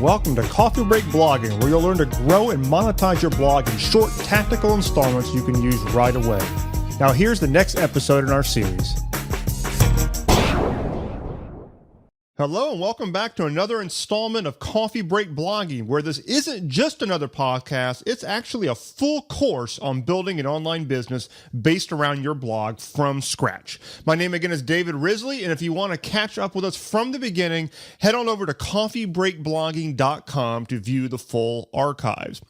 and welcome to Coffee Break Blogging, where you'll learn to grow and monetize your blog in short, tactical installments you can use right away. Now here's the next episode in our series. Hello and welcome back to another installment of Coffee Break Blogging, where this isn't just another podcast, it's actually a full course on building an online business based around your blog from scratch. My name again is David Risley, and if you want to catch up with us from the beginning, head on over to coffeebreakblogging.com to view the full archives.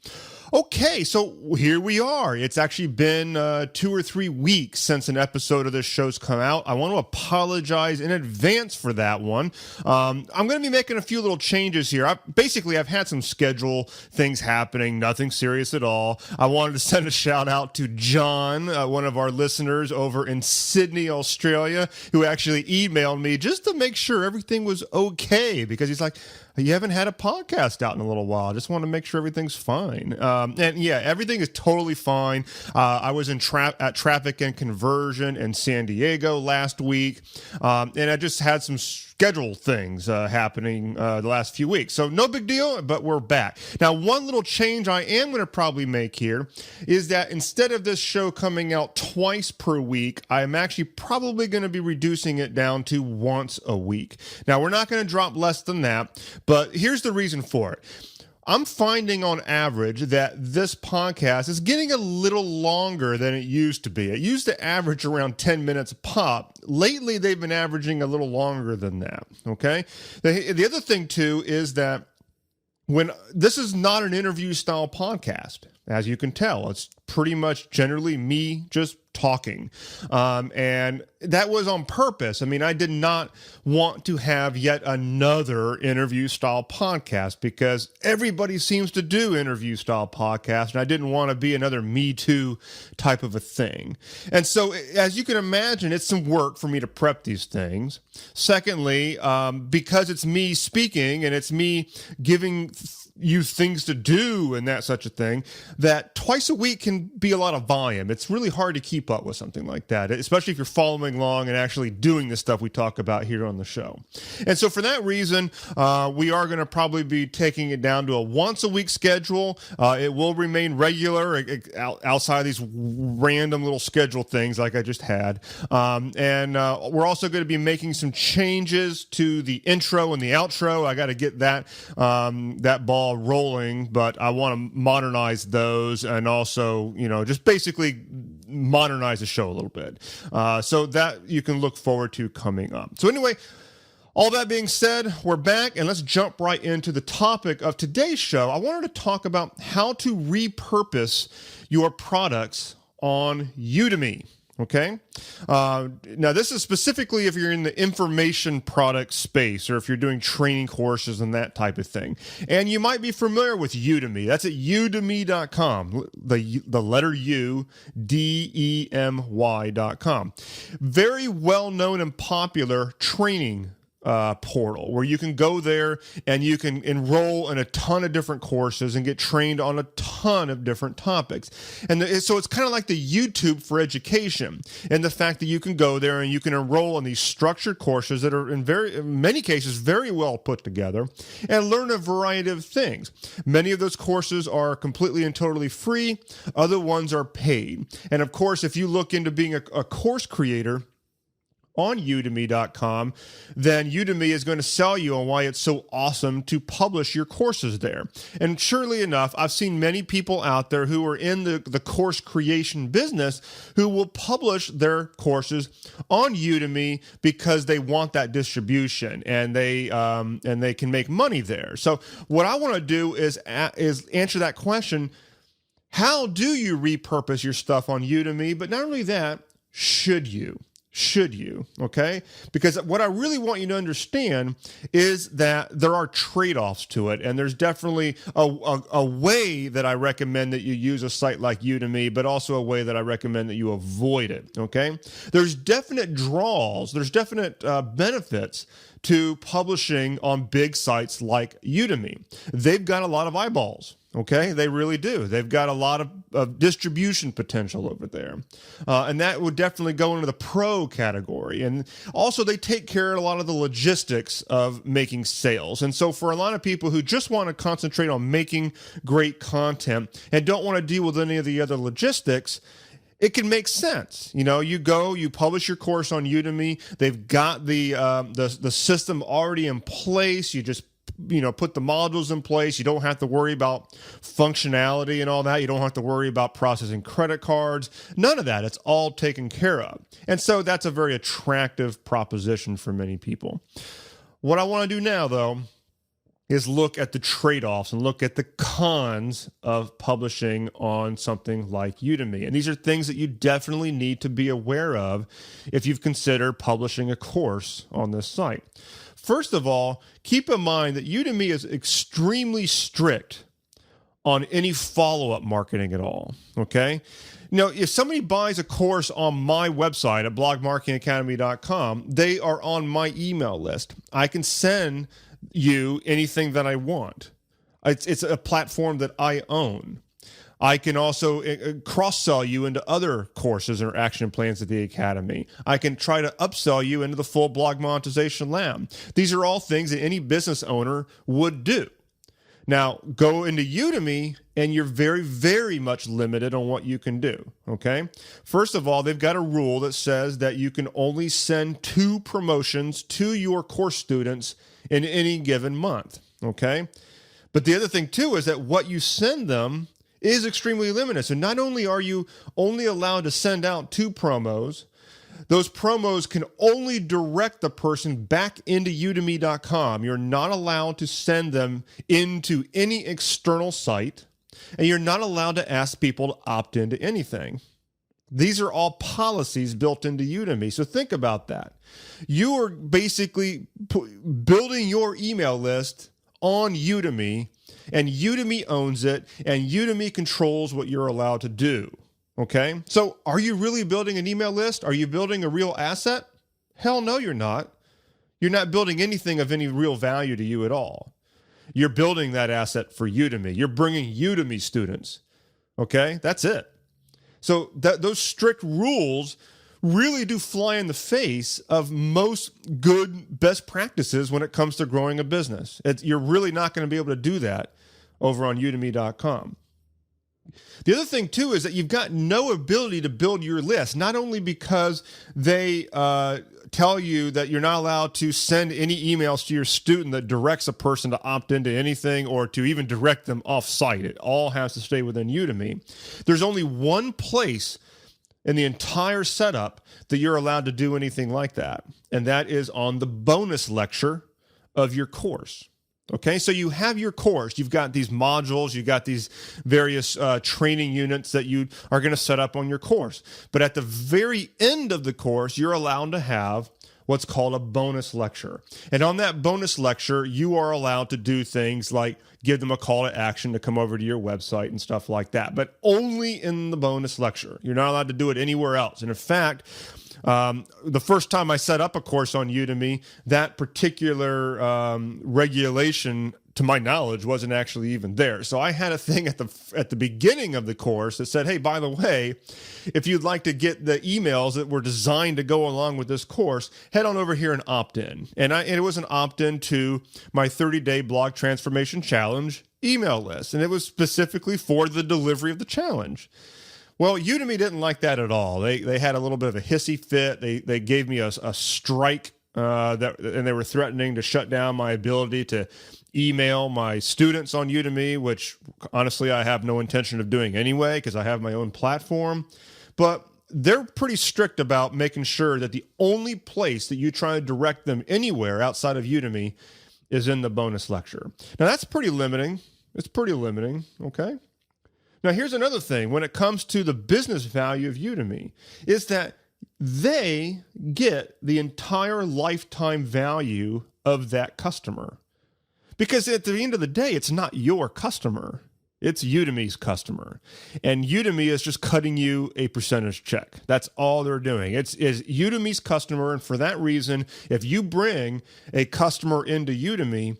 Okay, so here we are. It's actually been 2 or 3 weeks since an episode of this show's come out. I want to apologize in advance for that one. I'm going to be making a few little changes here. I've had some schedule things happening, nothing serious at all. I wanted to send a shout out to John, one of our listeners over in Sydney, Australia, who actually emailed me just to make sure everything was okay, because he's like, you haven't had a podcast out in a little while. I just want to make sure everything's fine. And yeah, everything is totally fine. I was at Traffic and Conversion in San Diego last week, and I just had some schedule things happening the last few weeks. So no big deal, but we're back. Now, one little change I am going to probably make here is that instead of this show coming out twice per week, I'm actually probably going to be reducing it down to once a week. Now, we're not going to drop less than that, but here's the reason for it. I'm finding on average that this podcast is getting a little longer than it used to be. It used to average around 10 minutes a pop. Lately, they've been averaging a little longer than that, okay? The other thing, too, is that this is not an interview style podcast, as you can tell. It's pretty much generally me just talking. And that was on purpose. I mean, I did not want to have yet another interview style podcast because everybody seems to do interview style podcasts, and I didn't want to be another Me Too type of a thing. And so, as you can imagine, it's some work for me to prep these things. Secondly, because it's me speaking and it's me giving you things to do and that such a thing, that twice a week can be a lot of volume. It's really hard to keep up with something like that, especially if you're following along and actually doing the stuff we talk about here on the show. And so for that reason, we are going to probably be taking it down to a once a week schedule. It will remain regular outside of these random little schedule things like I just had. And we're also going to be making some changes to the intro and the outro. I got to get that ball rolling, but I want to modernize those and also, just basically modernize the show a little bit. So that you can look forward to coming up. So anyway, all that being said, we're back, and let's jump right into the topic of today's show. I wanted to talk about how to repurpose your products on Udemy. Okay. Now, this is specifically if you're in the information product space or if you're doing training courses and that type of thing. And you might be familiar with Udemy. That's at udemy.com, the letter U, DEMY.com. Very well-known and popular training portal where you can go there and you can enroll in a ton of different courses and get trained on a ton of different topics. And so it's kind of like the YouTube for education, and the fact that you can go there and you can enroll in these structured courses that are in many cases very well put together and learn a variety of things. Many of those courses are completely and totally free. Other ones are paid. And of course, if you look into being a course creator on udemy.com, then Udemy is going to sell you on why it's so awesome to publish your courses there. And surely enough, I've seen many people out there who are in the course creation business who will publish their courses on Udemy because they want that distribution and they can make money there. So what I want to do is answer that question. How do you repurpose your stuff on Udemy? But not only that, should you? Should you? Okay? Because what I really want you to understand is that there are trade-offs to it, and there's definitely a way that I recommend that you use a site like Udemy, but also a way that I recommend that you avoid it. Okay? There's definite draws, there's definite benefits to publishing on big sites like Udemy. They've got a lot of eyeballs. Okay, they really do. They've got a lot of distribution potential over there. And that would definitely go into the pro category. And also they take care of a lot of the logistics of making sales. And so for a lot of people who just want to concentrate on making great content and don't want to deal with any of the other logistics, it can make sense. You know, you publish your course on Udemy. They've got the system already in place. You just put the modules in place. You don't have to worry about functionality and all that. You don't have to worry about processing credit cards. None of that. It's all taken care of. And so that's a very attractive proposition for many people. What I want to do now, though, is look at the trade-offs and look at the cons of publishing on something like Udemy. And these are things that you definitely need to be aware of if you've considered publishing a course on this site. First of all, keep in mind that Udemy is extremely strict on any follow-up marketing at all, okay? Now, if somebody buys a course on my website at blogmarketingacademy.com, they are on my email list. I can send you anything that I want. It's a platform that I own. I can also cross-sell you into other courses or action plans at the Academy. I can try to upsell you into the full blog monetization lab. These are all things that any business owner would do. Now, go into Udemy, and you're very, very much limited on what you can do, okay? First of all, they've got a rule that says that you can only send 2 promotions to your course students in any given month, okay? But the other thing, too, is that what you send them is extremely limited. So not only are you only allowed to send out 2 promos, those promos can only direct the person back into udemy.com. You're not allowed to send them into any external site, and you're not allowed to ask people to opt into anything. These are all policies built into Udemy. So think about that. You are basically building your email list on Udemy, and Udemy owns it, and Udemy controls what you're allowed to do, okay? So are you really building an email list? Are you building a real asset? Hell no, you're not. You're not building anything of any real value to you at all. You're building that asset for Udemy. You're bringing Udemy students, okay? That's it. So those strict rules really do fly in the face of most good best practices when it comes to growing a business. You're really not going to be able to do that over on udemy.com. The other thing, too, is that you've got no ability to build your list, not only because they tell you that you're not allowed to send any emails to your student that directs a person to opt into anything or to even direct them off-site. It all has to stay within Udemy. There's only one place in the entire setup that you're allowed to do anything like that, and that is on the bonus lecture of your course. Okay, so you have your course, you've got these modules, you've got these various training units that you are going to set up on your course. But at the very end of the course, you're allowed to have what's called a bonus lecture. And on that bonus lecture, you are allowed to do things like give them a call to action to come over to your website and stuff like that, but only in the bonus lecture. You're not allowed to do it anywhere else. And in fact, the first time I set up a course on Udemy, that particular regulation, to my knowledge, wasn't actually even there. So I had a thing at the beginning of the course that said, hey, by the way, if you'd like to get the emails that were designed to go along with this course, head on over here and opt in. And it was an opt-in to my 30-day blog transformation challenge email list. And it was specifically for the delivery of the challenge. Well, Udemy didn't like that at all. They had a little bit of a hissy fit. They gave me a strike and they were threatening to shut down my ability to email my students on Udemy, which honestly I have no intention of doing anyway because I have my own platform. But they're pretty strict about making sure that the only place that you try to direct them anywhere outside of Udemy is in the bonus lecture. Now, that's pretty limiting. It's pretty limiting, okay? Now, here's another thing. When it comes to the business value of Udemy, is that they get the entire lifetime value of that customer. Because at the end of the day, it's not your customer. It's Udemy's customer. And Udemy is just cutting you a percentage check. That's all they're doing. It's Udemy's customer. And for that reason, if you bring a customer into Udemy,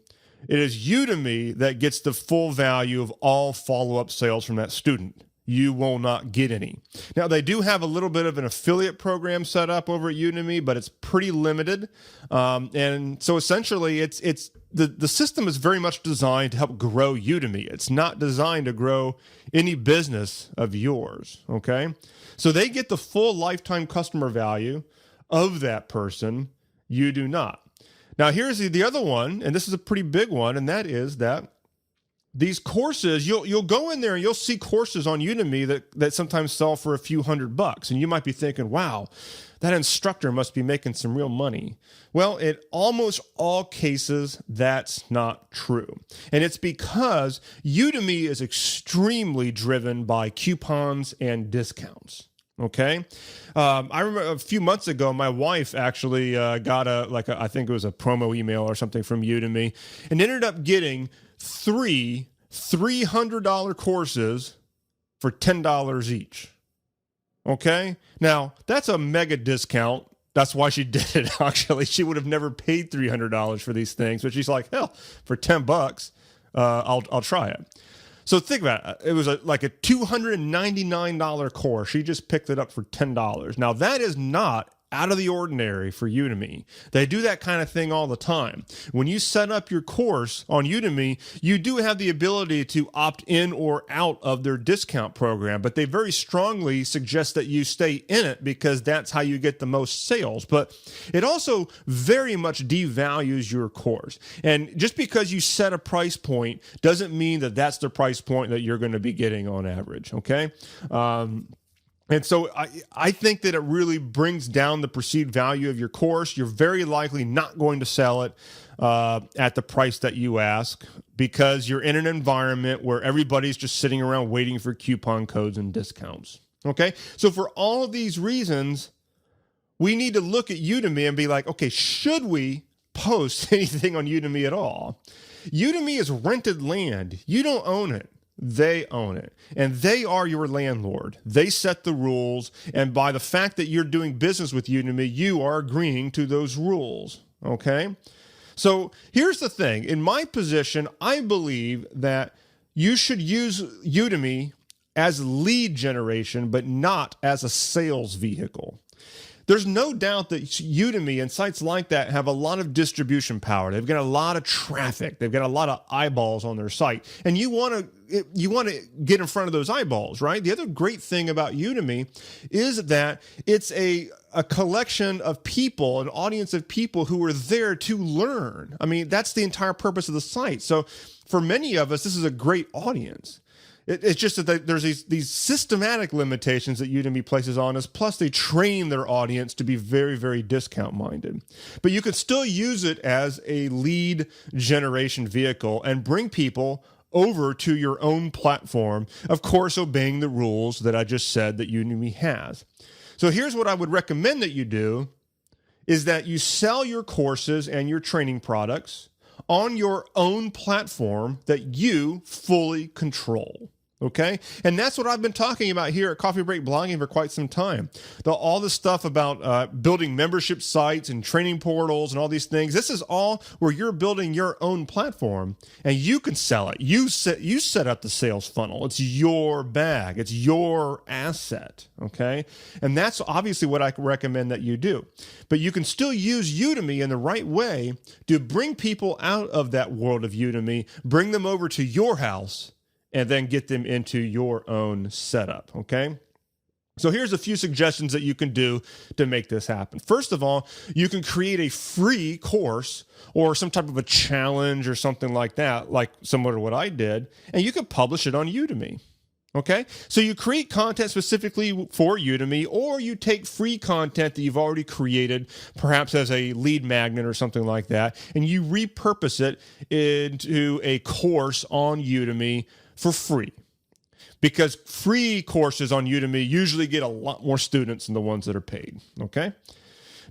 It is Udemy that gets the full value of all follow-up sales from that student. You will not get any. Now, they do have a little bit of an affiliate program set up over at Udemy, but it's pretty limited. And so essentially, the system is very much designed to help grow Udemy. It's not designed to grow any business of yours, okay? So they get the full lifetime customer value of that person. You do not. Now, here's the other one, and this is a pretty big one, and that is that these courses, you'll go in there and you'll see courses on Udemy that sometimes sell for a few $100, and you might be thinking, wow, that instructor must be making some real money. Well, in almost all cases, that's not true. And it's because Udemy is extremely driven by coupons and discounts. Okay. I remember a few months ago, my wife actually got I think it was a promo email or something from Udemy, and ended up getting three $300 courses for $10 each. Okay. Now that's a mega discount. That's why she did it. Actually, she would have never paid $300 for these things, but she's like, hell, for $10, I'll try it. So think about it. It was like a $299 course. She just picked it up for $10. Now, that is not out of the ordinary for Udemy. They do that kind of thing all the time. When you set up your course on Udemy, you do have the ability to opt in or out of their discount program, but they very strongly suggest that you stay in it because that's how you get the most sales. But it also very much devalues your course. And just because you set a price point doesn't mean that that's the price point that you're going to be getting on average, okay? And so I think that it really brings down the perceived value of your course. You're very likely not going to sell it at the price that you ask because you're in an environment where everybody's just sitting around waiting for coupon codes and discounts. Okay? So for all of these reasons, we need to look at Udemy and be like, okay, should we post anything on Udemy at all? Udemy is rented land. You don't own it. They own it, and they are your landlord. They set the rules, and by the fact that you're doing business with Udemy, you are agreeing to those rules, okay? So here's the thing. In my position, I believe that you should use Udemy as lead generation, but not as a sales vehicle. There's no doubt that Udemy and sites like that have a lot of distribution power. They've got a lot of traffic. They've got a lot of eyeballs on their site. And you want to get in front of those eyeballs, right? The other great thing about Udemy is that it's a collection of people, an audience of people who are there to learn. I mean, that's the entire purpose of the site. So for many of us, this is a great audience. It's just that there's these systematic limitations that Udemy places on us, plus they train their audience to be very, very discount-minded. But you can still use it as a lead generation vehicle and bring people over to your own platform, of course, obeying the rules that I just said that Udemy has. So here's what I would recommend that you do, is that you sell your courses and your training products on your own platform that you fully control. Okay? And that's what I've been talking about here at Coffee Break Blogging for quite some time. All this stuff about building membership sites and training portals and all these things, this is all where you're building your own platform and you can sell it. You set up the sales funnel. It's your bag. It's your asset. Okay? And that's obviously what I recommend that you do. But you can still use Udemy in the right way to bring people out of that world of Udemy, bring them over to your house, and then get them into your own setup, okay? So here's a few suggestions that you can do to make this happen. First of all, you can create a free course or some type of a challenge or something like that, like similar to what I did, and you can publish it on Udemy. Okay, so you create content specifically for Udemy, or you take free content that you've already created, perhaps as a lead magnet or something like that, and you repurpose it into a course on Udemy for free. Because free courses on Udemy usually get a lot more students than the ones that are paid. Okay.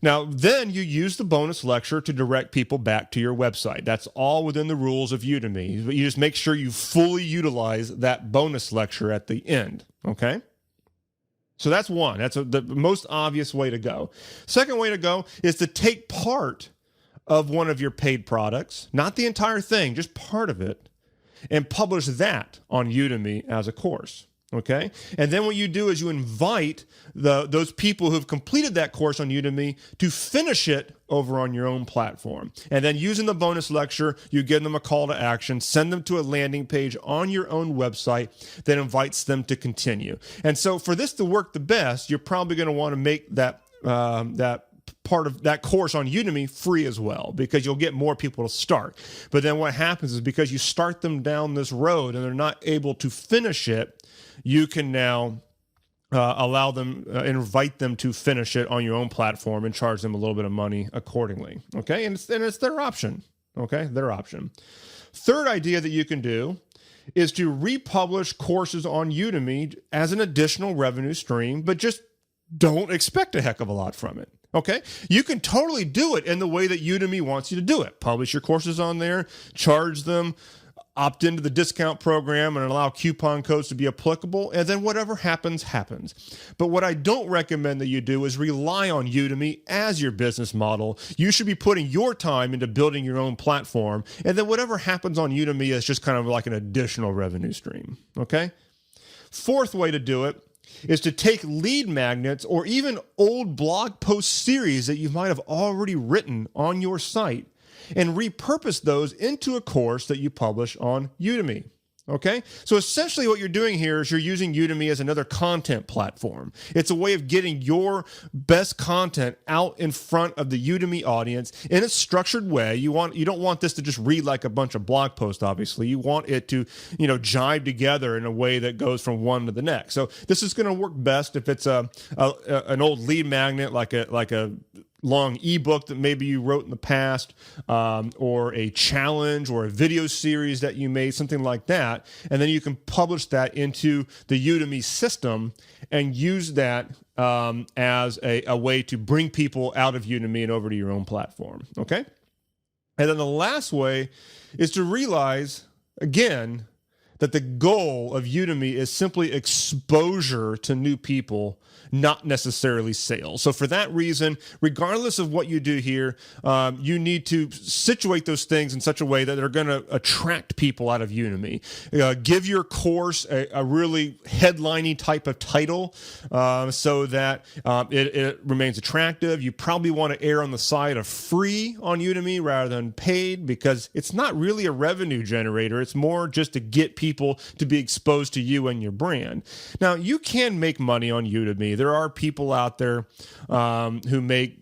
Now, then you use the bonus lecture to direct people back to your website. That's all within the rules of Udemy. But you just make sure you fully utilize that bonus lecture at the end, okay? So that's one. That's the most obvious way to go. Second way to go is to take part of one of your paid products, not the entire thing, just part of it, and publish that on Udemy as a course. Okay? And then what you do is you invite those people who've completed that course on Udemy to finish it over on your own platform. And then using the bonus lecture, you give them a call to action, send them to a landing page on your own website that invites them to continue. And so for this to work the best, you're probably going to want to make that part of that course on Udemy free as well, because you'll get more people to start. But then what happens is, because you start them down this road and they're not able to finish it, you can now allow them, invite them to finish it on your own platform and charge them a little bit of money accordingly. Okay, and it's their option. Okay, their option. Third idea that you can do is to republish courses on Udemy as an additional revenue stream, but just don't expect a heck of a lot from it. Okay, you can totally do it in the way that Udemy wants you to do it. Publish your courses on there, charge them, opt into the discount program and allow coupon codes to be applicable, and then whatever happens, happens. But what I don't recommend that you do is rely on Udemy as your business model. You should be putting your time into building your own platform, and then whatever happens on Udemy is just kind of like an additional revenue stream, okay? Fourth way to do it is to take lead magnets or even old blog post series that you might have already written on your site and repurpose those into a course that you publish on Udemy. Okay? So essentially what you're doing here is you're using Udemy as another content platform. It's a way of getting your best content out in front of the Udemy audience in a structured way. You don't want this to just read like a bunch of blog posts, obviously. You want it to, jive together in a way that goes from one to the next. So this is going to work best if it's an old lead magnet, like a long ebook that maybe you wrote in the past, or a challenge or a video series that you made, something like that. And then you can publish that into the Udemy system and use that as a way to bring people out of Udemy and over to your own platform. Okay? And then the last way is to realize, again, that the goal of Udemy is simply exposure to new people, not necessarily sales. So for that reason, regardless of what you do here, you need to situate those things in such a way that they're going to attract people out of Udemy. Give your course a really headlining type of title so that it remains attractive. You probably want to err on the side of free on Udemy rather than paid, because it's not really a revenue generator. It's more just to get people to be exposed to you and your brand. Now, you can make money on Udemy. There are people out there who make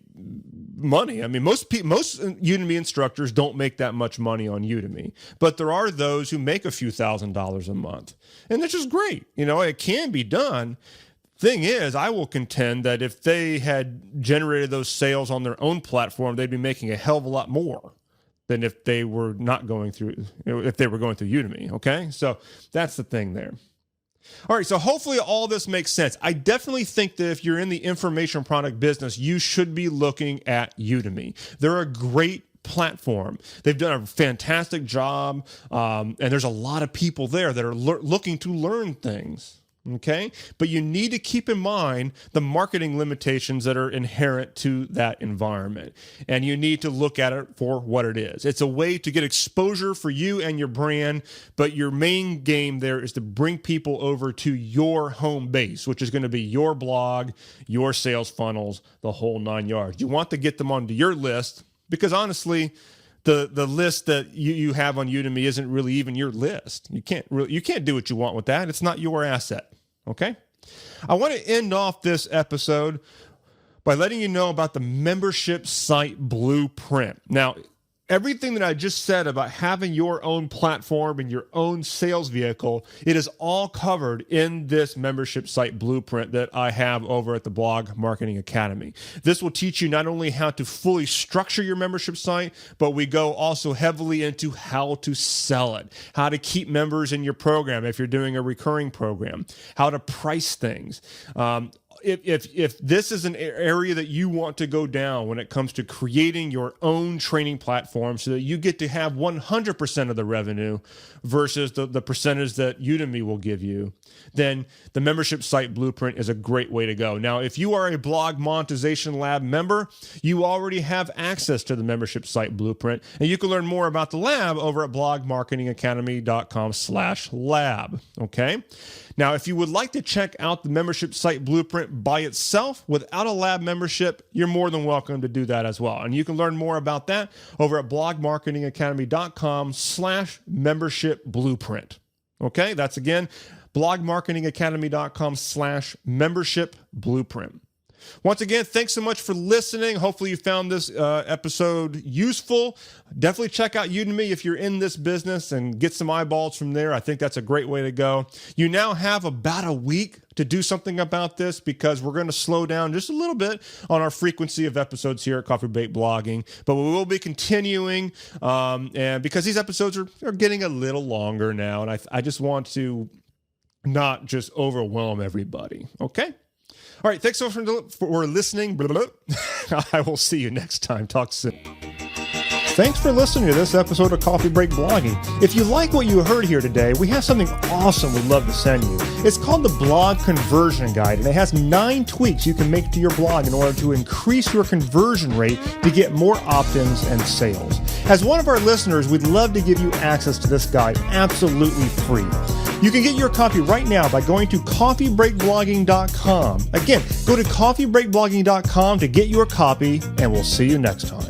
money. I mean, most Udemy instructors don't make that much money on Udemy, but there are those who make a few $1,000s a month, and that's just great. It can be done. Thing is, I will contend that if they had generated those sales on their own platform, they'd be making a hell of a lot more than if they were going through Udemy. Okay, so that's the thing there. All right, so hopefully all this makes sense. I definitely think that if you're in the information product business, you should be looking at Udemy. They're a great platform. They've done a fantastic job, and there's a lot of people there that are looking to learn things. Okay, but you need to keep in mind the marketing limitations that are inherent to that environment, and you need to look at it for what it is. It's a way to get exposure for you and your brand, but your main game there is to bring people over to your home base, which is going to be your blog, your sales funnels, the whole 9 yards. You want to get them onto your list, because honestly, the list that you have on Udemy isn't really even your list. You can't do what you want with that. It's not your asset. Okay? I want to end off this episode by letting you know about the membership site blueprint. Now, everything that I just said about having your own platform and your own sales vehicle, it is all covered in this membership site blueprint that I have over at the Blog Marketing Academy. This will teach you not only how to fully structure your membership site, but we go also heavily into how to sell it, how to keep members in your program if you're doing a recurring program, how to price things, if this is an area that you want to go down when it comes to creating your own training platform so that you get to have 100% of the revenue versus the percentage that Udemy will give you, then the Membership Site Blueprint is a great way to go. Now, if you are a Blog Monetization Lab member, you already have access to the Membership Site Blueprint, and you can learn more about the lab over at blogmarketingacademy.com/lab. Okay? Now, if you would like to check out the Membership Site Blueprint by itself without a lab membership, you're more than welcome to do that as well. And you can learn more about that over at blogmarketingacademy.com/membership blueprint. Okay, that's again, blogmarketingacademy.com/membership blueprint. Once again, thanks so much for listening. Hopefully you found this episode useful. Definitely check out Udemy if you're in this business and get some eyeballs from there. I think that's a great way to go. You now have about a week to do something about this because we're going to slow down just a little bit on our frequency of episodes here at Coffee Break Blogging, but we will be continuing and because these episodes are getting a little longer now, and I just want to not just overwhelm everybody. Okay? All right, thanks so much for listening. I will see you next time. Talk soon. Thanks for listening to this episode of Coffee Break Blogging. If you like what you heard here today, we have something awesome we'd love to send you. It's called the Blog Conversion Guide, and it has 9 tweaks you can make to your blog in order to increase your conversion rate to get more opt-ins and sales. As one of our listeners, we'd love to give you access to this guide absolutely free. You can get your copy right now by going to coffeebreakblogging.com. Again, go to coffeebreakblogging.com to get your copy, and we'll see you next time.